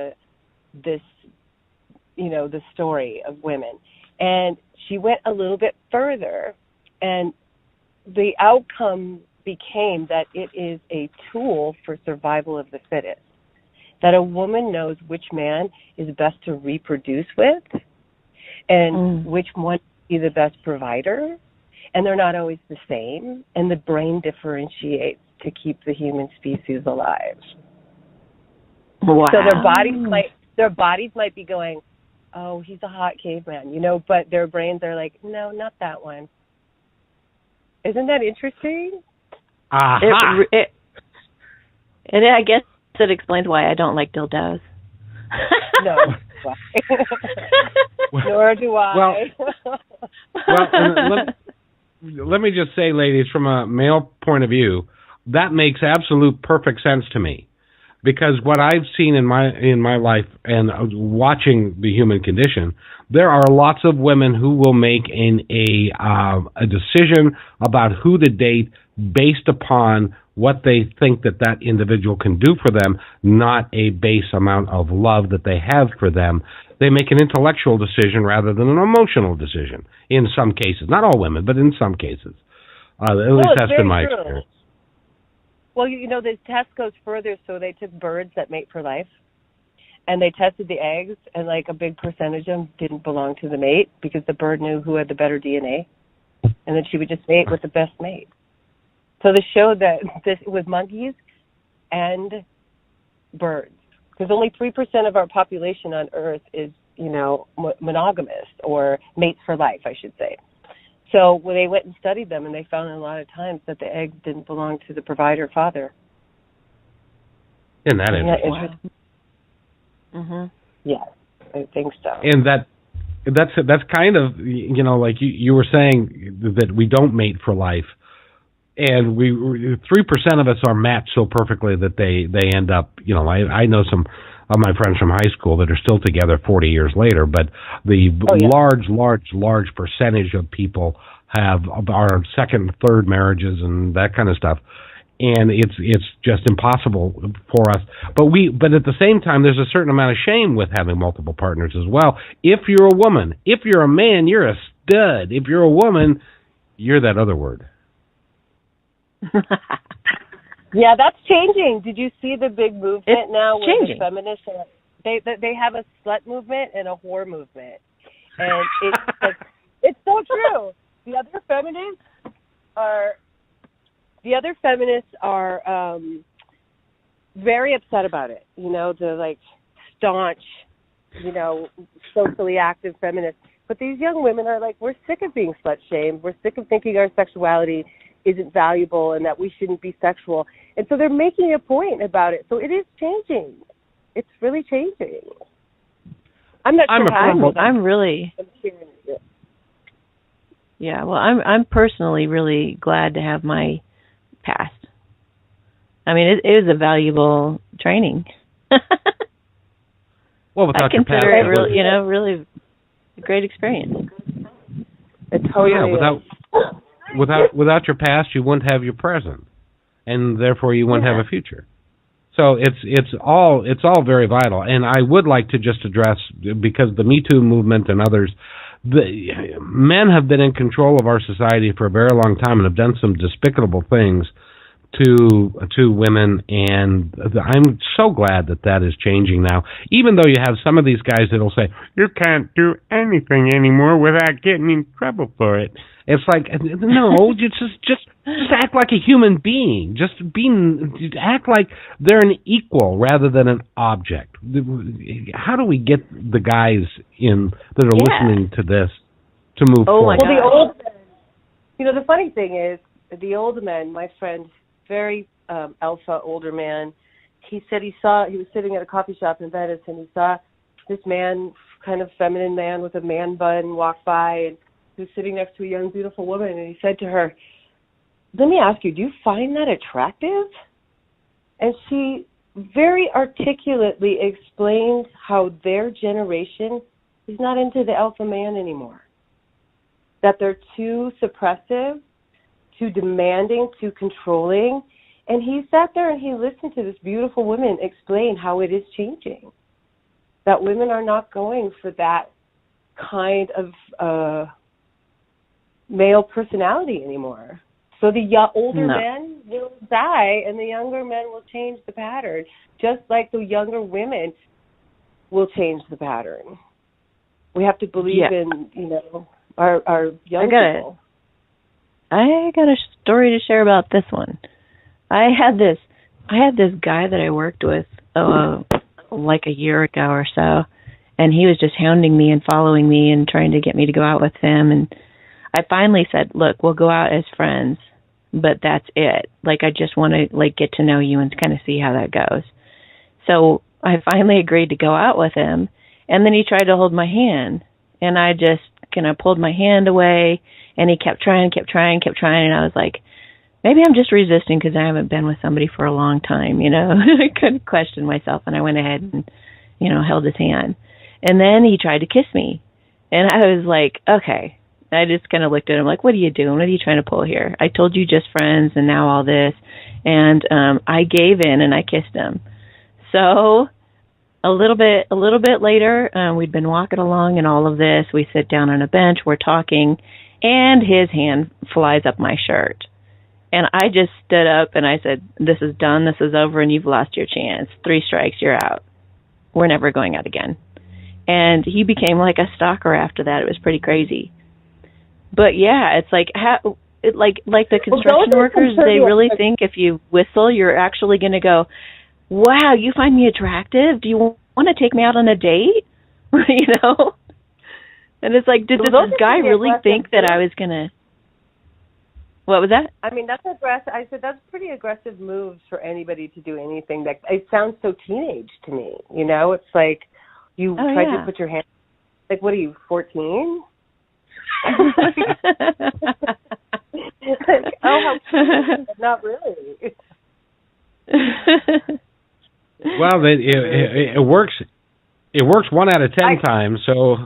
the story of women. And she went a little bit further, and the outcome became that it is a tool for survival of the fittest, that a woman knows which man is best to reproduce with and which one is the best provider, and they're not always the same, and the brain differentiates to keep the human species alive. Wow. So their bodies might be going, oh, he's a hot caveman, you know, but their brains are like, no, not that one. Isn't that interesting? And I guess it explains why I don't like dildos. No. Nor do I. Let me just say, ladies, from a male point of view, that makes absolute perfect sense to me. Because what I've seen in my life and watching the human condition, there are lots of women who will make a decision about who to date based upon what they think that individual can do for them, not a base amount of love that they have for them. They make an intellectual decision rather than an emotional decision in some cases. Not all women, but in some cases. At least that's been my true. experience. Well, the test goes further. So they took birds that mate for life, and they tested the eggs, and like a big percentage of them didn't belong to the mate because the bird knew who had the better DNA, and then she would just mate with the best mate. So this showed that this was monkeys and birds, because only 3% of our population on Earth is, monogamous or mates for life, I should say. So when they went and studied them, and they found a lot of times that the eggs didn't belong to the provider father. Isn't that interesting? Mm-hmm. Yes, I think so. And that's kind of, like you were saying that we don't mate for life. And 3% of us are matched so perfectly that they end up, I know some of my friends from high school that are still together 40 years later, but the large percentage of people are second, third marriages and that kind of stuff. And it's just impossible for us. But at the same time, there's a certain amount of shame with having multiple partners as well. If you're a woman, if you're a man, you're a stud. If you're a woman, you're that other word. Yeah, that's changing. Did you see the big movement now where changing. the feminists they have a slut movement and a whore movement, and it's so true. The other feminists are very upset about it. The like staunch, socially active feminists. But these young women are like, we're sick of being slut shamed. We're sick of thinking our sexuality isn't valuable and that we shouldn't be sexual. And so they're making a point about it. So it is changing. It's really changing. I'm not sure how. I'm really. Yeah, well, I'm personally really glad to have my past. I mean, it is a valuable training. Well, without I consider it really, really a great experience. It totally without your past, you wouldn't have your present, and therefore you wouldn't have a future. So it's all very vital. And I would like to just address, because the Me Too movement and others, men have been in control of our society for a very long time and have done some despicable things to women, and I'm so glad that is changing now. Even though you have some of these guys that'll say, you can't do anything anymore without getting in trouble for it. It's like, no, just act like a human being. Act like they're an equal rather than an object. How do we get the guys that are listening to this to move forward? Well, the old men, the funny thing is, the old men, my friend, very alpha older man, he said he was sitting at a coffee shop in Venice, and he saw this man, kind of feminine man with a man bun, walk by, and he was sitting next to a young, beautiful woman, and he said to her, let me ask you, do you find that attractive? And she very articulately explained how their generation is not into the alpha man anymore, that they're too suppressive, too demanding, too controlling. And he sat there and he listened to this beautiful woman explain how it is changing, that women are not going for that kind of male personality anymore. So the older men will die and the younger men will change the pattern, just like the younger women will change the pattern. We have to believe in, our young people. I got a story to share about this one. I had this guy that I worked with like a year ago or so, and he was just hounding me and following me and trying to get me to go out with him. And I finally said, look, we'll go out as friends, but that's it. Like, I just want to get to know you and kind of see how that goes. So I finally agreed to go out with him, and then he tried to hold my hand, and I just kind of pulled my hand away, and he kept trying, and I was like, maybe I'm just resisting because I haven't been with somebody for a long time, I couldn't question myself, and I went ahead and, held his hand. And then he tried to kiss me, and I was like, okay. I just kind of looked at him like, what are you doing? What are you trying to pull here? I told you just friends, and now all this. And I gave in, and I kissed him. So a little bit later, we'd been walking along and all of this. We sit down on a bench, we're talking, and his hand flies up my shirt. And I just stood up and I said, this is done, this is over, and you've lost your chance. 3 strikes, you're out. We're never going out again. And he became like a stalker after that. It was pretty crazy. But yeah, it's like like the construction workers, they really think if you whistle, you're actually going to go, wow, you find me attractive? Do you want to take me out on a date? You know? And it's like, did this guy really think that I was going to... What was that? I mean, that's aggressive. I said that's pretty aggressive moves for anybody to do anything. That it sounds so teenage to me. You know, it's like you tried to put your hand. Like, what are you, 14? Like, how not really. Well, it works. It works 1 out of 10 times. So.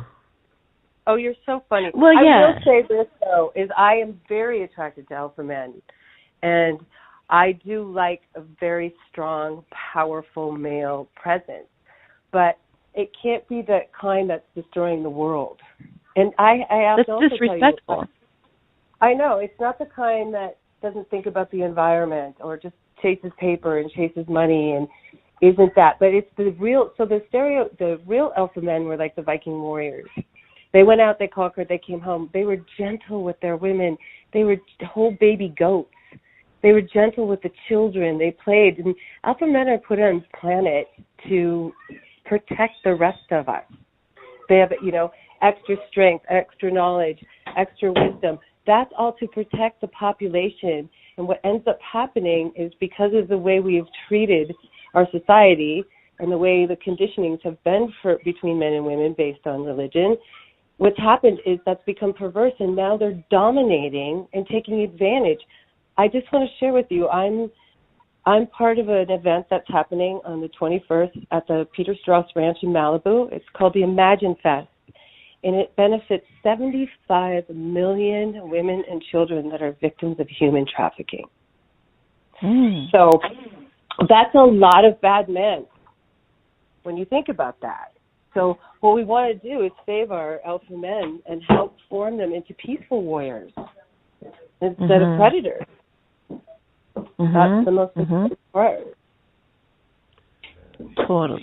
Oh, you're so funny. Well, yeah. I will say this, though, is I am very attracted to alpha men. And I do like a very strong, powerful male presence. But it can't be that kind that's destroying the world. And I have to also disrespectful. Tell you, I know. It's not the kind that doesn't think about the environment or just chases paper and chases money and isn't that. But it's the real, so the real alpha men were like the Viking warriors. They went out, they conquered, they came home. They were gentle with their women. They were whole baby goats. They were gentle with the children. They played. And alpha men are put on the planet to protect the rest of us. They have, extra strength, extra knowledge, extra wisdom. That's all to protect the population. And what ends up happening is because of the way we have treated our society and the way the conditionings have been between men and women based on religion, what's happened is that's become perverse, and now they're dominating and taking advantage. I just want to share with you, I'm part of an event that's happening on the 21st at the Peter Strauss Ranch in Malibu. It's called the Imagine Fest, and it benefits 75 million women and children that are victims of human trafficking. So that's a lot of bad men when you think about that. So what we want to do is save our alpha men and help form them into peaceful warriors instead of predators. That's the most important part. Totally.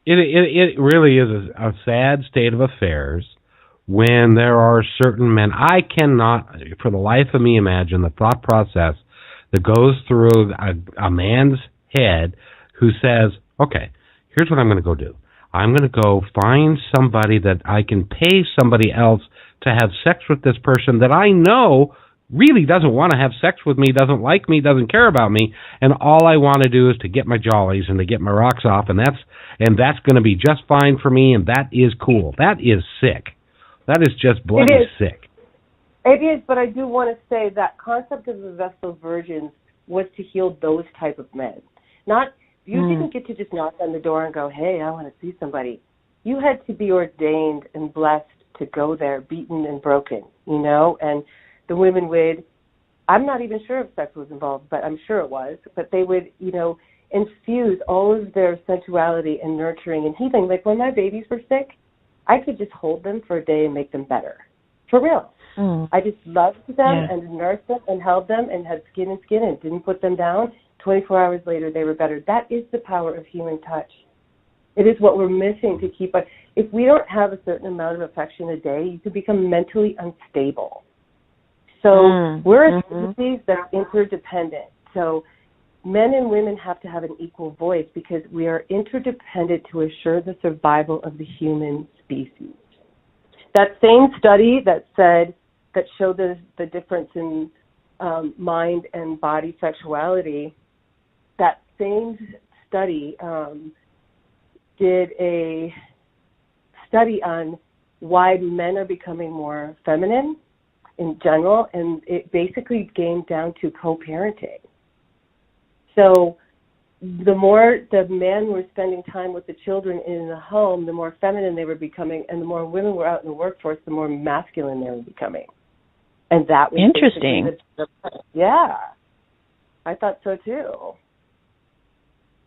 It really is a sad state of affairs when there are certain men. I cannot, for the life of me, imagine the thought process that goes through a man's head who says, okay, here's what I'm going to go do. I'm going to go find somebody that I can pay somebody else to have sex with this person that I know really doesn't want to have sex with me, doesn't like me, doesn't care about me, and all I want to do is to get my jollies and to get my rocks off, and that's going to be just fine for me, and that is cool. That is sick. That is just bloody sick. It is, but I do want to say that concept of the Vestal Virgins was to heal those type of men. You didn't get to just knock on the door and go, hey, I want to see somebody. You had to be ordained and blessed to go there, beaten and broken, and the women would, I'm not even sure if sex was involved, but I'm sure it was, but they would, infuse all of their sensuality and nurturing and healing. Like when my babies were sick, I could just hold them for a day and make them better. For real. I just loved them and nursed them and held them and had skin and didn't put them down. 24 hours later, they were better. That is the power of human touch. It is what we're missing to keep us. If we don't have a certain amount of affection a day, you could become mentally unstable. So we're a species that's interdependent. So men and women have to have an equal voice because we are interdependent to assure the survival of the human species. That same study that showed the difference in mind and body sexuality, that same study did a study on why men are becoming more feminine in general, and it basically came down to co-parenting. So the more the men were spending time with the children in the home, the more feminine they were becoming, and the more women were out in the workforce, the more masculine they were becoming. And that was interesting. Yeah, I thought so too.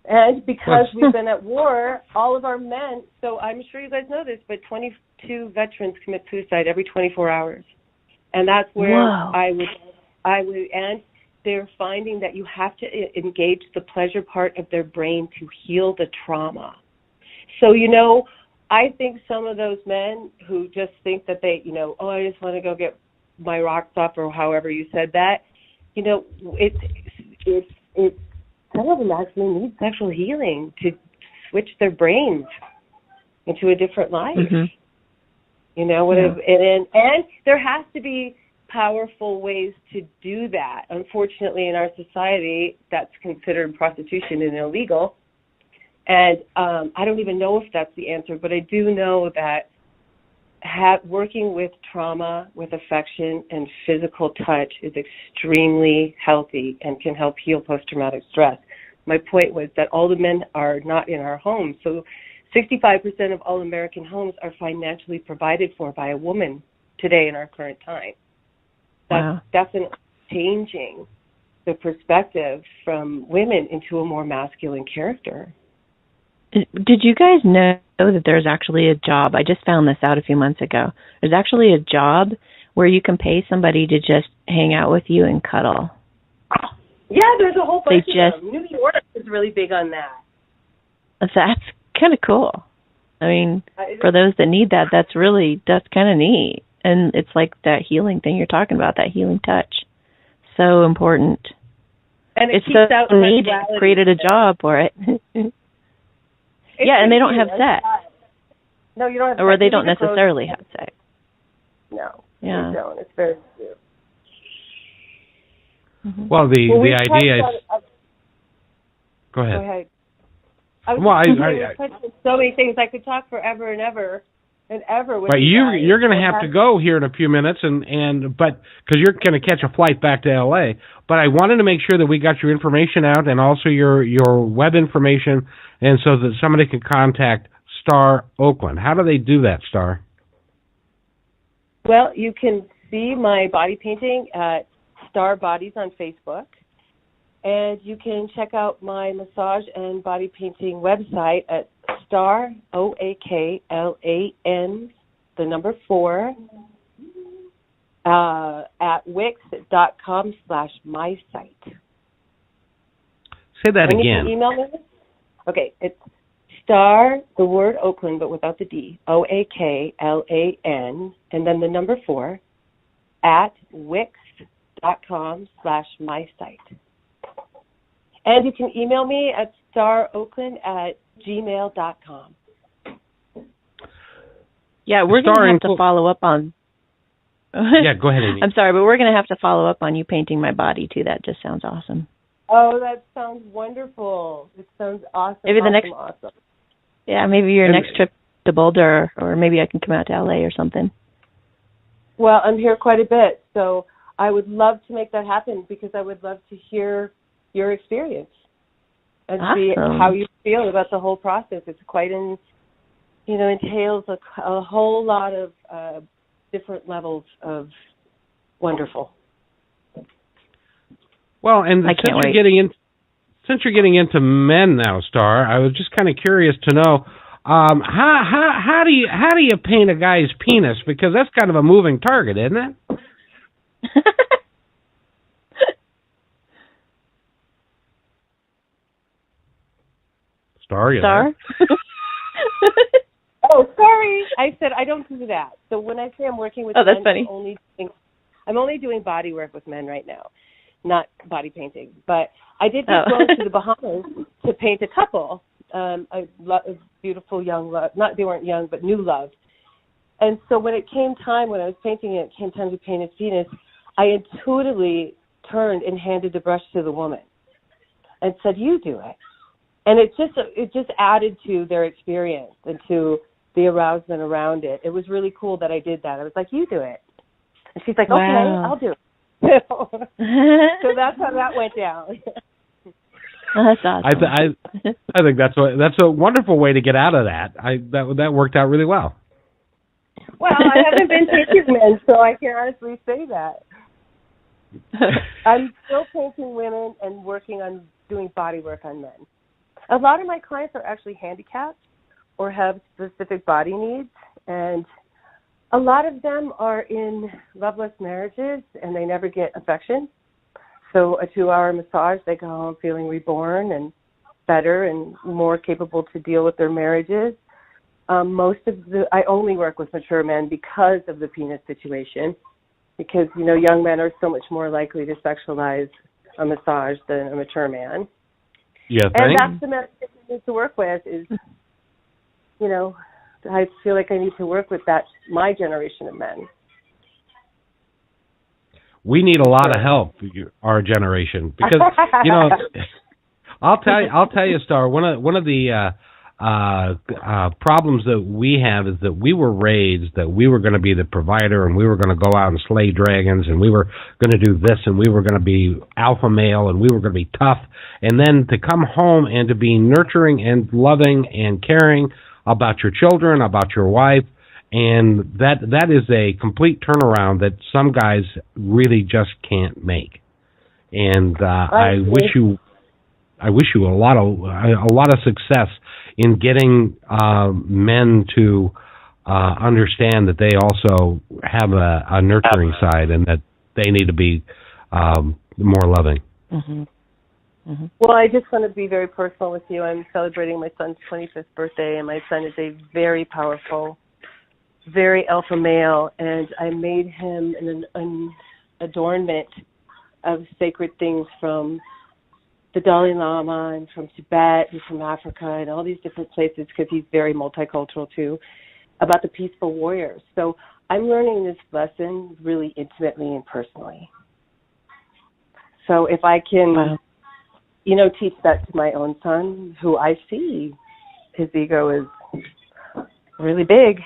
And because we've been at war, all of our men, so I'm sure you guys know this, but 22 veterans commit suicide every 24 hours. And that's where Whoa. I would, and they're finding that you have to engage the pleasure part of their brain to heal the trauma. So, I think some of those men who just think that they, I just want to go get my rocks off, or however you said that, it's some of them actually need sexual healing to switch their brains into a different life. Mm-hmm. And there has to be powerful ways to do that. Unfortunately, in our society, that's considered prostitution and illegal. And I don't even know if that's the answer, but I do know that working with trauma, with affection, and physical touch is extremely healthy and can help heal post-traumatic stress. My point was that all the men are not in our homes. So 65% of all American homes are financially provided for by a woman today in our current time. That's definitely changing the perspective from women into a more masculine character. Did you guys know that there's actually a job? I just found this out a few months ago. There's actually a job where you can pay somebody to just hang out with you and cuddle. Yeah, there's a whole bunch of them. New York is really big on that. That's kind of cool. I mean, for those that need that, that's kind of neat. And it's like that healing thing you're talking about, that healing touch. So important. And it's so neat. They created a job for it. Yeah, and they don't have sex. No, you don't have sex. Or they don't necessarily have sex. No, yeah. They don't. It's very true. Mm-hmm. Well, the idea is... Go ahead. Go ahead. I touched on so many things. I could talk forever and ever and ever with but you're going to have to go here in a few minutes, but because you're going to catch a flight back to L.A., but I wanted to make sure that we got your information out and also your web information, and so that somebody can contact Star Oakland. How do they do that, Star? Well, you can see my body painting at Star Bodies on Facebook, and you can check out my massage and body painting website at Star, OAKLAN, 4, at wix.com/mysite. Say that and again. You can email me. Okay, it's Star, the word Oakland, but without the D, OAKLAN, and then the 4, at wix.com/mysite. And you can email me at staroakland@gmail.com. Yeah, we're going to have to follow up on... Yeah, go ahead, Amy. I'm sorry, but we're going to have to follow up on you painting my body, too. That just sounds awesome. Oh, that sounds wonderful. It sounds awesome. Maybe awesome. Yeah, maybe your next trip to Boulder, or maybe I can come out to L.A. or something. Well, I'm here quite a bit, so I would love to make that happen because I would love to hear your experience and see how you feel about the whole process. It's quite entails a whole lot of different levels of wonderful. Well, and since you're getting into men now, Star, I was just kind of curious to know how do you paint a guy's penis, because that's kind of a moving target, isn't it? Star? Oh, sorry. I said I don't do that. So when I say I'm working with men, that's funny. I'm only doing body work with men right now, not body painting. But I did go to the Bahamas to paint a couple, a beautiful young love. Not they weren't young, but new love. And so when it came time, when I was painting it, came time to paint his penis, I intuitively turned and handed the brush to the woman and said, "You do it." And it just added to their experience and to the arousement around it. It was really cool that I did that. I was like, "You do it." And she's like, "Okay, I'll do it." So that's how that went down. That's awesome. I think that's a wonderful way to get out of that. That worked out really well. Well, I haven't been painting men, so I can honestly say that. I'm still painting women and working on doing body work on men. A lot of my clients are actually handicapped or have specific body needs, and A lot of them are in loveless marriages and they never get affection. So a 2-hour massage, they go home feeling reborn and better and more capable to deal with their marriages. I only work with mature men because of the penis situation, because, young men are so much more likely to sexualize a massage than a mature man. Yeah, and that's the message I need to work with is, I feel like I need to work with my generation of men. We need a lot of help, our generation, because I'll tell you, Star. One of the problems that we have is that we were raised that we were going to be the provider and we were going to go out and slay dragons and we were going to do this and we were going to be alpha male and we were going to be tough, and then to come home and to be nurturing and loving and caring about your children, about your wife. And that is a complete turnaround that some guys really just can't make. And I wish you a lot of success in getting men to understand that they also have a nurturing side and that they need to be more loving. Mm-hmm. Mm-hmm. Well, I just want to be very personal with you. I'm celebrating my son's 25th birthday, and my son is a very powerful, very alpha male, and I made him an adornment of sacred things from the Dalai Lama and from Tibet and from Africa and all these different places, because he's very multicultural too, about the peaceful warriors. So I'm learning this lesson really intimately and personally. So if I can, teach that to my own son, who I see his ego is really big,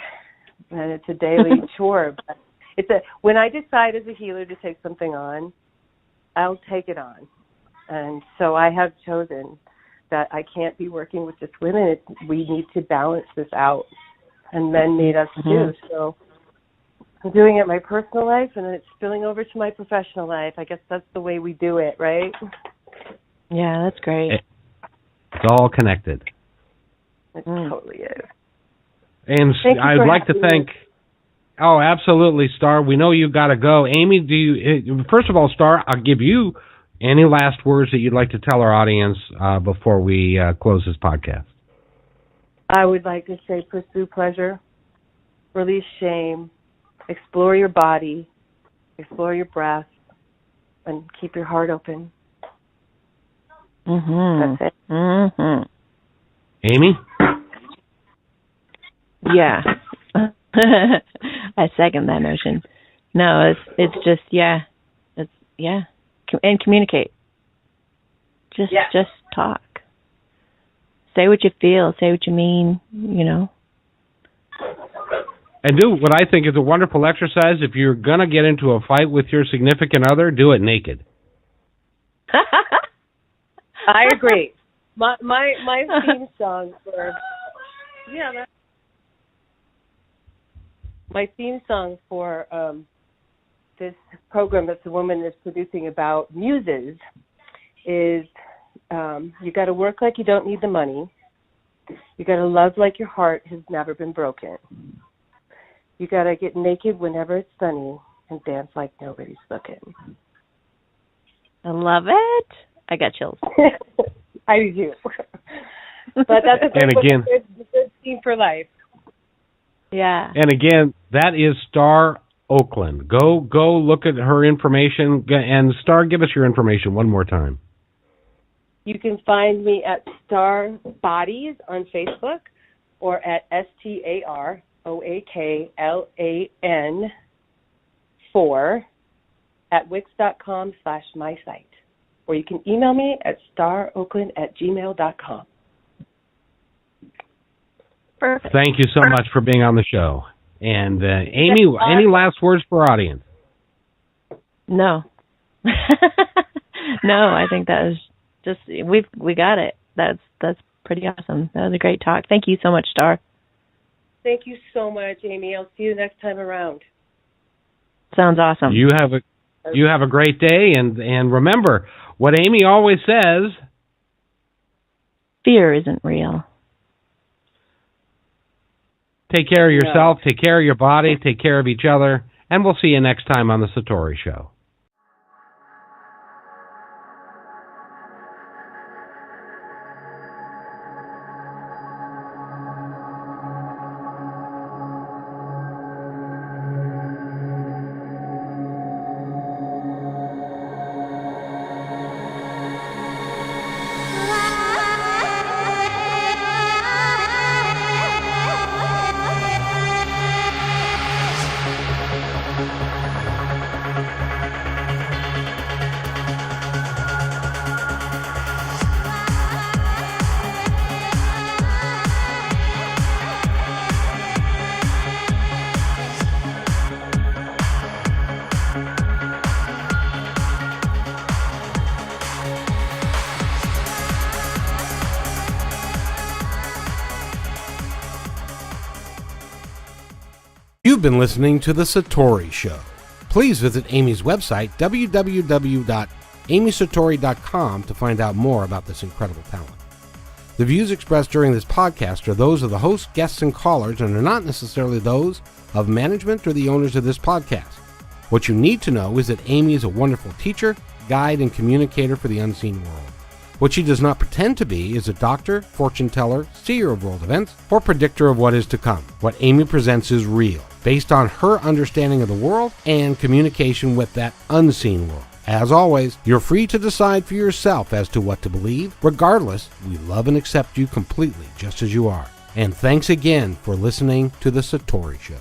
and it's a daily chore. But when I decide as a healer to take something on, I'll take it on. And so I have chosen that I can't be working with just women. We need to balance this out, and men need us too. So I'm doing it in my personal life, and it's spilling over to my professional life. I guess that's the way we do it, right? Yeah, that's great. It's all connected. It totally is. And I'd like to thank... Oh, absolutely, Star. We know you've got to go. Amy, first of all, Star, I'll give you any last words that you'd like to tell our audience before we close this podcast. I would like to say pursue pleasure, release shame, explore your body, explore your breath, and keep your heart open. Mm-hmm. That's it. Mm-hmm. Amy? Yeah. I second that notion. No, it's just, and communicate. Just talk. Say what you feel. Say what you mean, And do what I think is a wonderful exercise. If you're going to get into a fight with your significant other, do it naked. I agree. My theme song for... My theme song for this program that the woman is producing about muses is you got to work like you don't need the money. You got to love like your heart has never been broken. You got to get naked whenever it's sunny and dance like nobody's looking. I love it. I got chills. I do. But that's a good theme for life. Yeah. And again, that is Star Oakland. Go look at her information. And Star, give us your information one more time. You can find me at Star Bodies on Facebook or at StarOaklan 4 at wix.com/my-site. Or you can email me at staroakland@gmail.com. Perfect. Thank you so much for being on the show. And Amy, any last words for our audience? No. No, I think that was just we got it. That's pretty awesome. That was a great talk. Thank you so much, Star. Thank you so much, Amy. I'll see you next time around. Sounds awesome. You have a great day, and remember what Amy always says: fear isn't real. Take care of yourself, take care of your body, take care of each other, and we'll see you next time on The Satori Show. You've been listening to The Satori Show. Please visit Amy's website, www.amysatori.com, to find out more about this incredible talent. The views expressed during this podcast are those of the host, guests, and callers, and are not necessarily those of management or the owners of this podcast. What you need to know is that Amy is a wonderful teacher, guide, and communicator for the unseen world. What she does not pretend to be is a doctor, fortune teller, seer of world events, or predictor of what is to come. What Amy presents is real, based on her understanding of the world and communication with that unseen world. As always, you're free to decide for yourself as to what to believe. Regardless, we love and accept you completely just as you are. And thanks again for listening to The Satori Show.